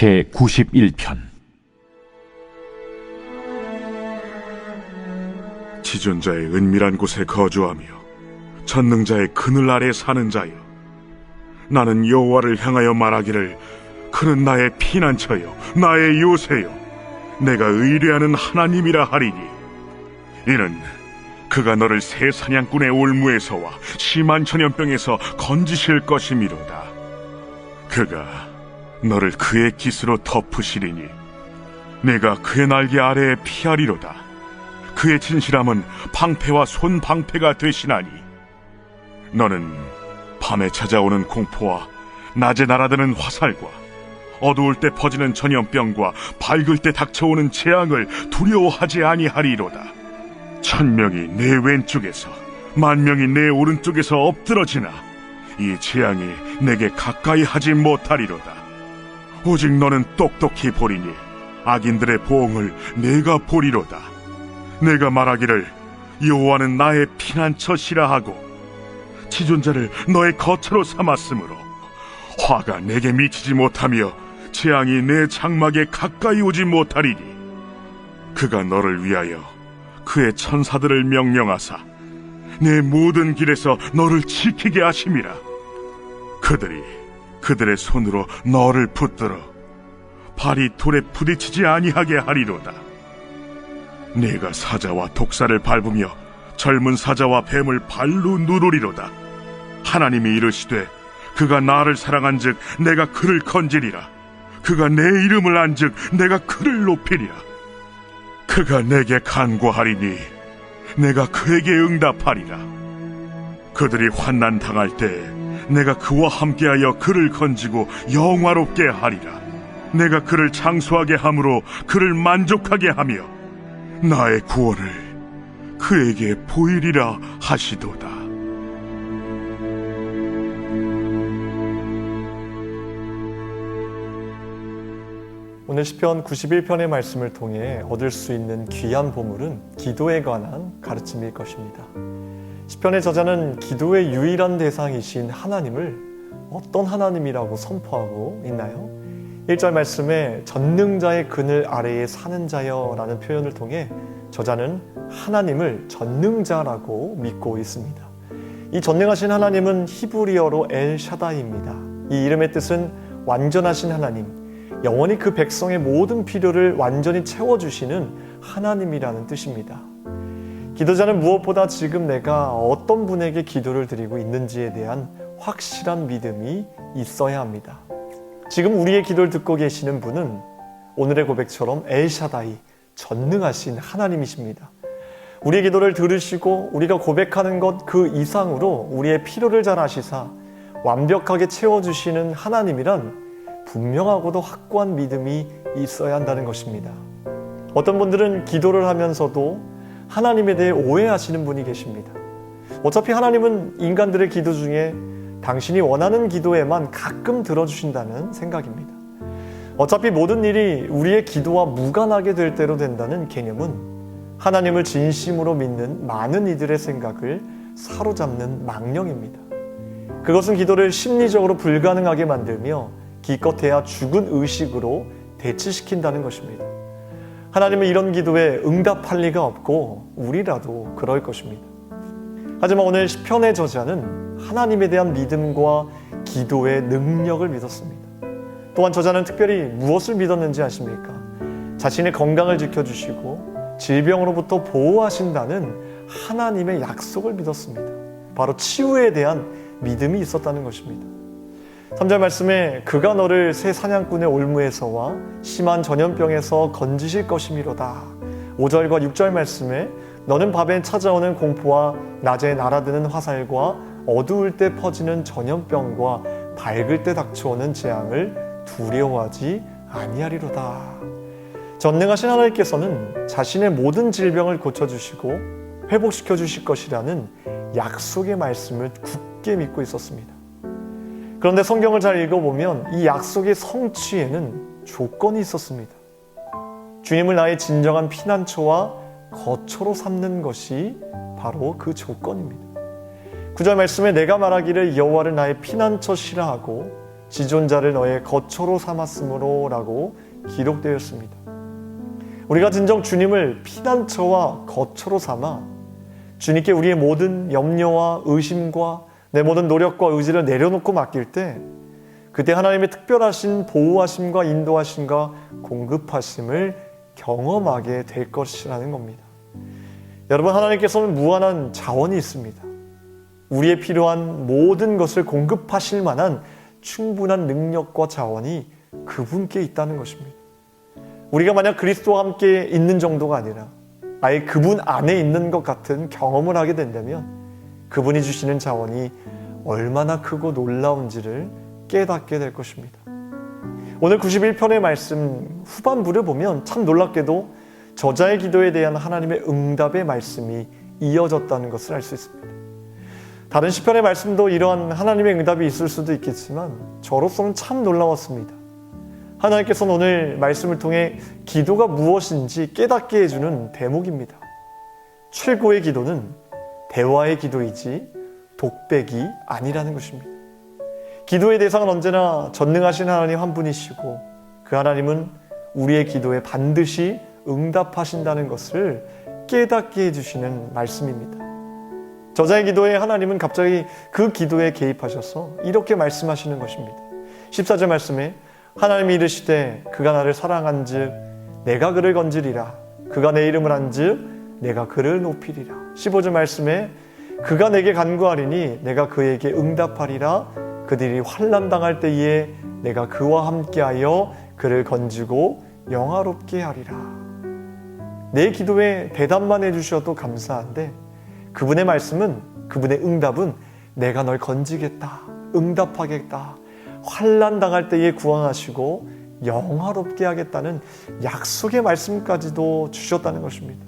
제91편. 지존자의 은밀한 곳에 거주하며 전능자의 그늘 아래 사는 자여, 나는 여호와를 향하여 말하기를 그는 나의 피난처요 나의 요새요 내가 의뢰하는 하나님이라 하리니, 이는 그가 너를 새 사냥꾼의 올무에서와 심한 전염병에서 건지실 것이미로다. 그가 너를 그의 깃으로 덮으시리니 내가 그의 날개 아래에 피하리로다. 그의 진실함은 방패와 손방패가 되시나니, 너는 밤에 찾아오는 공포와 낮에 날아드는 화살과 어두울 때 퍼지는 전염병과 밝을 때 닥쳐오는 재앙을 두려워하지 아니하리로다. 1000명이 내 왼쪽에서 10,000명이 내 오른쪽에서 엎드러지나 이 재앙이 내게 가까이 하지 못하리로다. 오직 너는 똑똑히 보리니 악인들의 보응을 내가 보리로다. 내가 말하기를 여호와는 나의 피난처시라 하고 지존자를 너의 거처로 삼았으므로 화가 내게 미치지 못하며 재앙이 내 장막에 가까이 오지 못하리니, 그가 너를 위하여 그의 천사들을 명령하사 내 모든 길에서 너를 지키게 하심이라. 그들이 그들의 손으로 너를 붙들어 발이 돌에 부딪히지 아니하게 하리로다. 네가 사자와 독사를 밟으며 젊은 사자와 뱀을 발로 누르리로다. 하나님이 이르시되 그가 나를 사랑한즉 내가 그를 건지리라. 그가 내 이름을 안즉 내가 그를 높이리라. 그가 내게 간구하리니 내가 그에게 응답하리라. 그들이 환난 당할 때 내가 그와 함께하여 그를 건지고 영화롭게 하리라. 내가 그를 장수하게 함으로 그를 만족하게 하며 나의 구원을 그에게 보이리라 하시도다. 오늘 시편 91편의 말씀을 통해 얻을 수 있는 귀한 보물은 기도에 관한 가르침일 것입니다. 시편의 저자는 기도의 유일한 대상이신 하나님을 어떤 하나님이라고 선포하고 있나요? 1절 말씀에 전능자의 그늘 아래에 사는 자여 라는 표현을 통해 저자는 하나님을 전능자라고 믿고 있습니다. 이 전능하신 하나님은 히브리어로 엘샤다이입니다. 이 이름의 뜻은 완전하신 하나님, 영원히 그 백성의 모든 필요를 완전히 채워주시는 하나님이라는 뜻입니다. 기도자는 무엇보다 지금 내가 어떤 분에게 기도를 드리고 있는지에 대한 확실한 믿음이 있어야 합니다. 지금 우리의 기도를 듣고 계시는 분은 오늘의 고백처럼 엘샤다이, 전능하신 하나님이십니다. 우리의 기도를 들으시고 우리가 고백하는 것 그 이상으로 우리의 필요를 잘 아시사 완벽하게 채워주시는 하나님이란 분명하고도 확고한 믿음이 있어야 한다는 것입니다. 어떤 분들은 기도를 하면서도 하나님에 대해 오해하시는 분이 계십니다. 어차피 하나님은 인간들의 기도 중에 당신이 원하는 기도에만 가끔 들어주신다는 생각입니다. 어차피 모든 일이 우리의 기도와 무관하게 될 대로 된다는 개념은 하나님을 진심으로 믿는 많은 이들의 생각을 사로잡는 망령입니다. 그것은 기도를 심리적으로 불가능하게 만들며 기껏해야 죽은 의식으로 대치시킨다는 것입니다. 하나님은 이런 기도에 응답할 리가 없고 우리라도 그럴 것입니다. 하지만 오늘 시편의 저자는 하나님에 대한 믿음과 기도의 능력을 믿었습니다. 또한 저자는 특별히 무엇을 믿었는지 아십니까? 자신의 건강을 지켜주시고 질병으로부터 보호하신다는 하나님의 약속을 믿었습니다. 바로 치유에 대한 믿음이 있었다는 것입니다. 3절 말씀에 그가 너를 새 사냥꾼의 올무에서와 심한 전염병에서 건지실 것이미로다. 5절과 6절 말씀에 너는 밤에 찾아오는 공포와 낮에 날아드는 화살과 어두울 때 퍼지는 전염병과 밝을 때 닥쳐오는 재앙을 두려워하지 아니하리로다. 전능하신 하나님께서는 자신의 모든 질병을 고쳐주시고 회복시켜 주실 것이라는 약속의 말씀을 굳게 믿고 있었습니다. 그런데 성경을 잘 읽어보면 이 약속의 성취에는 조건이 있었습니다. 주님을 나의 진정한 피난처와 거처로 삼는 것이 바로 그 조건입니다. 9절 말씀에 내가 말하기를 여호와를 나의 피난처시라 하고 지존자를 너의 거처로 삼았으므로 라고 기록되었습니다. 우리가 진정 주님을 피난처와 거처로 삼아 주님께 우리의 모든 염려와 의심과 내 모든 노력과 의지를 내려놓고 맡길 때 그때 하나님의 특별하신 보호하심과 인도하심과 공급하심을 경험하게 될 것이라는 겁니다. 여러분, 하나님께서는 무한한 자원이 있습니다. 우리의 필요한 모든 것을 공급하실 만한 충분한 능력과 자원이 그분께 있다는 것입니다. 우리가 만약 그리스도와 함께 있는 정도가 아니라 아예 그분 안에 있는 것 같은 경험을 하게 된다면 그분이 주시는 자원이 얼마나 크고 놀라운지를 깨닫게 될 것입니다. 오늘 91편의 말씀 후반부를 보면 참 놀랍게도 저자의 기도에 대한 하나님의 응답의 말씀이 이어졌다는 것을 알 수 있습니다. 다른 시편의 말씀도 이러한 하나님의 응답이 있을 수도 있겠지만 저로서는 참 놀라웠습니다. 하나님께서는 오늘 말씀을 통해 기도가 무엇인지 깨닫게 해주는 대목입니다. 최고의 기도는 대화의 기도이지 독백이 아니라는 것입니다. 기도의 대상은 언제나 전능하신 하나님 한 분이시고 그 하나님은 우리의 기도에 반드시 응답하신다는 것을 깨닫게 해주시는 말씀입니다. 저자의 기도에 하나님은 갑자기 그 기도에 개입하셔서 이렇게 말씀하시는 것입니다. 14절 말씀에 하나님이 이르시되 그가 나를 사랑한즉 내가 그를 건지리라. 그가 내 이름을 안즉 내가 그를 높이리라. 15절 말씀에 그가 내게 간구하리니 내가 그에게 응답하리라. 그들이 환난 당할 때에 내가 그와 함께하여 그를 건지고 영화롭게 하리라. 내 기도에 대답만 해주셔도 감사한데 그분의 말씀은, 그분의 응답은 내가 널 건지겠다, 응답하겠다, 환난 당할 때에 구원하시고 영화롭게 하겠다는 약속의 말씀까지도 주셨다는 것입니다.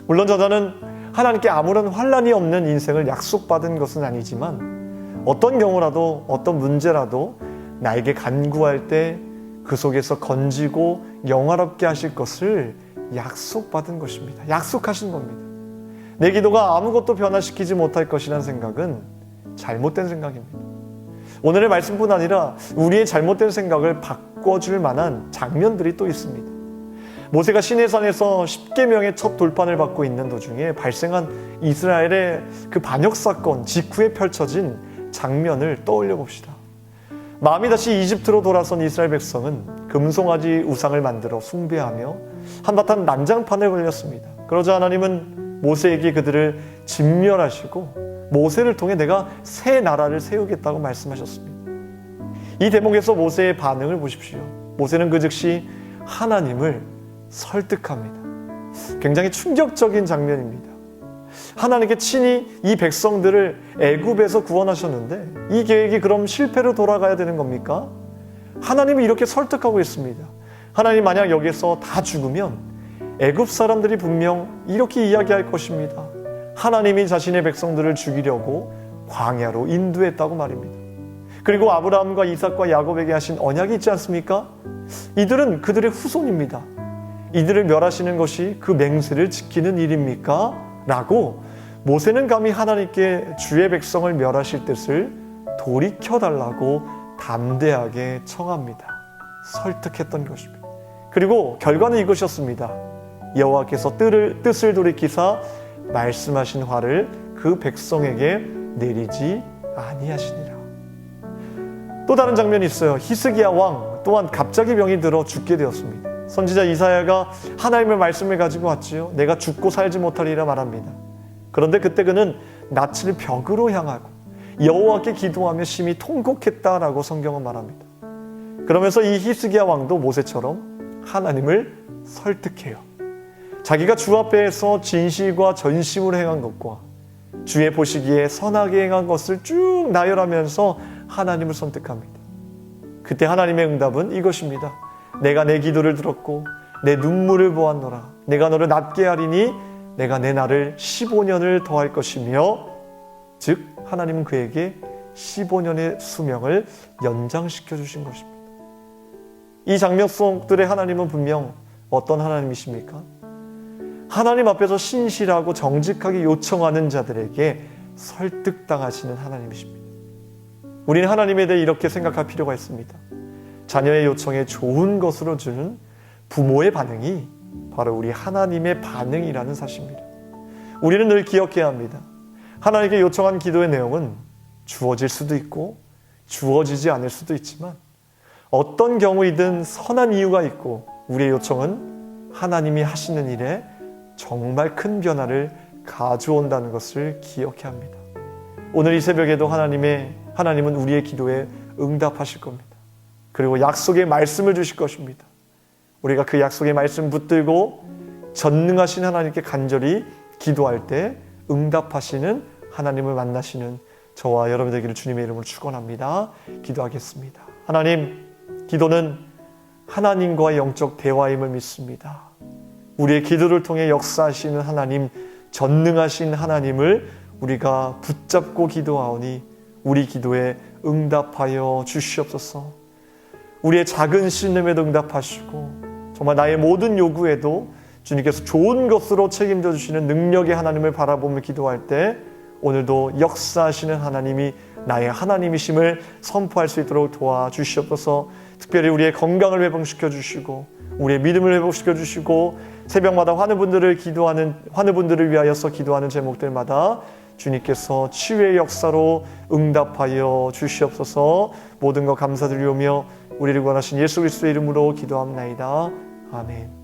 물론 저자는 하나님께 아무런 환난이 없는 인생을 약속받은 것은 아니지만 어떤 경우라도 어떤 문제라도 나에게 간구할 때 그 속에서 건지고 영화롭게 하실 것을 약속받은 것입니다. 약속하신 겁니다. 내 기도가 아무것도 변화시키지 못할 것이라는 생각은 잘못된 생각입니다. 오늘의 말씀뿐 아니라 우리의 잘못된 생각을 바꿔줄 만한 장면들이 또 있습니다. 모세가 시내산에서 10계명의 첫 돌판을 받고 있는 도중에 발생한 이스라엘의 그 반역 사건 직후에 펼쳐진 장면을 떠올려 봅시다. 마음이 다시 이집트로 돌아선 이스라엘 백성은 금송아지 우상을 만들어 숭배하며 한바탕 난장판에 걸렸습니다. 그러자 하나님은 모세에게 그들을 진멸하시고 모세를 통해 내가 새 나라를 세우겠다고 말씀하셨습니다. 이 대목에서 모세의 반응을 보십시오. 모세는 그 즉시 하나님을 설득합니다. 굉장히 충격적인 장면입니다. 하나님께 친히 이 백성들을 애굽에서 구원하셨는데 이 계획이 그럼 실패로 돌아가야 되는 겁니까? 하나님이 이렇게 설득하고 있습니다. 하나님 만약 여기서 다 죽으면 애굽 사람들이 분명 이렇게 이야기할 것입니다. 하나님이 자신의 백성들을 죽이려고 광야로 인도했다고 말입니다. 그리고 아브라함과 이삭과 야곱에게 하신 언약이 있지 않습니까? 이들은 그들의 후손입니다. 이들을 멸하시는 것이 그 맹세를 지키는 일입니까? 라고 모세는 감히 하나님께 주의 백성을 멸하실 뜻을 돌이켜달라고 담대하게 청합니다. 설득했던 것입니다. 그리고 결과는 이것이었습니다. 여호와께서 뜻을 돌이키사 말씀하신 화를 그 백성에게 내리지 아니하시니라. 또 다른 장면이 있어요. 히스기야 왕 또한 갑자기 병이 들어 죽게 되었습니다. 선지자 이사야가 하나님의 말씀을 가지고 왔지요. 내가 죽고 살지 못하리라 말합니다. 그런데 그때 그는 낯을 벽으로 향하고 여호와께 기도하며 심히 통곡했다라고 성경은 말합니다. 그러면서 이 히스기야 왕도 모세처럼 하나님을 설득해요. 자기가 주 앞에서 진실과 전심으로 행한 것과 주의 보시기에 선하게 행한 것을 쭉 나열하면서 하나님을 선택합니다. 그때 하나님의 응답은 이것입니다. 내가 내 기도를 들었고 내 눈물을 보았노라. 내가 너를 낫게 하리니 내가 내 날을 15년을 더할 것이며, 즉 하나님은 그에게 15년의 수명을 연장시켜 주신 것입니다. 이 장면 속들의 하나님은 분명 어떤 하나님이십니까? 하나님 앞에서 신실하고 정직하게 요청하는 자들에게 설득당하시는 하나님이십니다. 우리는 하나님에 대해 이렇게 생각할 필요가 있습니다. 자녀의 요청에 좋은 것으로 주는 부모의 반응이 바로 우리 하나님의 반응이라는 사실입니다. 우리는 늘 기억해야 합니다. 하나님께 요청한 기도의 내용은 주어질 수도 있고 주어지지 않을 수도 있지만 어떤 경우이든 선한 이유가 있고 우리의 요청은 하나님이 하시는 일에 정말 큰 변화를 가져온다는 것을 기억해야 합니다. 오늘 이 새벽에도 하나님은 우리의 기도에 응답하실 겁니다. 그리고 약속의 말씀을 주실 것입니다. 우리가 그 약속의 말씀 붙들고 전능하신 하나님께 간절히 기도할 때 응답하시는 하나님을 만나시는 저와 여러분 되기를 주님의 이름으로 축원합니다. 기도하겠습니다. 하나님, 기도는 하나님과의 영적 대화임을 믿습니다. 우리의 기도를 통해 역사하시는 하나님, 전능하신 하나님을 우리가 붙잡고 기도하오니 우리 기도에 응답하여 주시옵소서. 우리의 작은 신음에도 응답하시고 정말 나의 모든 요구에도 주님께서 좋은 것으로 책임져 주시는 능력의 하나님을 바라보며 기도할 때 오늘도 역사하시는 하나님이 나의 하나님이심을 선포할 수 있도록 도와주시옵소서. 특별히 우리의 건강을 회복시켜 주시고 우리의 믿음을 회복시켜 주시고 새벽마다 환우 분들을 위하여서 기도하는 제목들마다 주님께서 치유의 역사로 응답하여 주시옵소서. 모든 것 감사드리오며 우리를 구원하신 예수 그리스도의 이름으로 기도합나이다. 아멘.